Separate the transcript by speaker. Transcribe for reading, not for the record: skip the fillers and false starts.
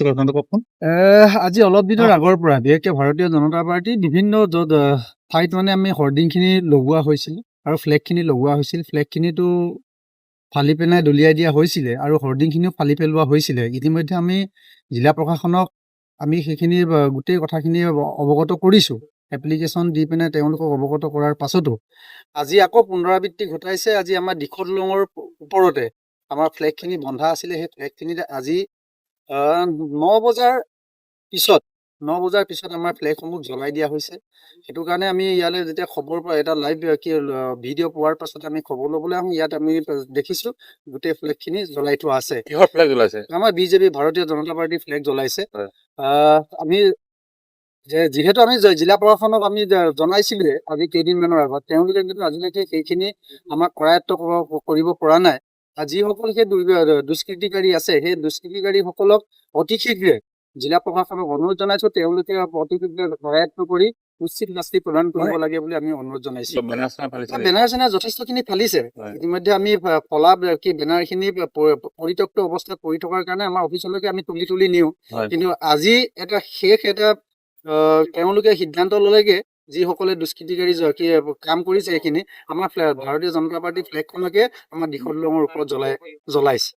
Speaker 1: হৈছে কথাটো কওকচোন।
Speaker 2: আজি অলপ দিনৰ আগৰ পৰা বিশেষকৈ ভাৰতীয় জনতা পাৰ্টি বিভিন্ন ঠাইত মানে আমি হৰ্ডিংখিনি লগোৱা হৈছিল আৰু ফ্লেগখিনি লগোৱা হৈছিল। ফ্লেগখিনিতো ফালি পেলাই দলিয়াই দিয়া হৈছিলে আৰু হৰ্ডিংখিনিও ফালি পেলোৱা হৈছিলে। ইতিমধ্যে আমি জিলা প্ৰশাসনক আমি সেইখিনি গোটেই কথাখিনি অৱগত কৰিছোঁ। এপ্লিকেশ্যন দি পিনে তেওঁলোকক অৱগত কৰাৰ পাছতো আজি আকৌ পুনৰাবৃত্তি ঘটাইছে। আজি আমাৰ দিখৌ দলঙৰ ওপৰতে আমাৰ ফ্লেগখিনি বন্ধা আছিলে। সেই ফ্লেগখিনিত আজি 9 বজাৰ পিছত আমাৰ ফ্লেগসমূহ জ্বলাই দিয়া হৈছে। সেইটো কাৰণে আমি ইয়ালৈ যেতিয়া খবৰ পাওঁ, এটা লাইভ ভিডিঅ' পোৱাৰ পাছত আমি খবৰ ল'বলৈ আহোঁ। ইয়াত আমি দেখিছোঁ গোটেই ফ্লেগখিনি জ্বলাই থোৱা আছে।
Speaker 1: কিহৰ ফ্লেগ জ্বলাইছে?
Speaker 2: আমাৰ বিজেপি ভাৰতীয় জনতা পাৰ্টিৰ ফ্লেগ জ্বলাইছে। আমি যিহেতু আমি জিলা প্ৰশাসনক আমি জনাইছিলোঁৱে আজি কেইদিনমানৰ আগত, তেওঁলোকে কিন্তু আজিলৈকে সেইখিনি আমাক কৰায়ত্ব কৰিব পৰা নাই। যিসকল সেই দুষ্কৃতিকাৰী আছে, সেই দুষ্কৃতিকাৰীসকলক অতি শীঘ্ৰে জিলা প্ৰশাসনক অনুৰোধ জনাইছোঁ, তেওঁলোকে অতি শীঘ্ৰে কৰায়ত্ব কৰি উচিত শাস্তি প্ৰদান কৰিব লাগে বুলি আমি অনুৰোধ জনাইছোঁ। বেনাৰ চেনাৰ যথেষ্টখিনি ফালিছে। ইতিমধ্যে আমি ফলা বেনাৰখিনি পৰিত্যক্ত অৱস্থাত পৰি থকাৰ কাৰণে আমাৰ অফিচলৈকে আমি তুলি নিওঁ। কিন্তু আজি এটা তেওঁলোকে সিদ্ধান্ত ল'লেগে, যিসকলে দুষ্কৃতিকাৰী কাম কৰিছে সেইখিনি আমাৰ ভাৰতীয় জনতা পাৰ্টিৰ ফ্লেগখনকে আমাৰ দিখৌ দলঙৰ ওপৰত জ্বলাইছে।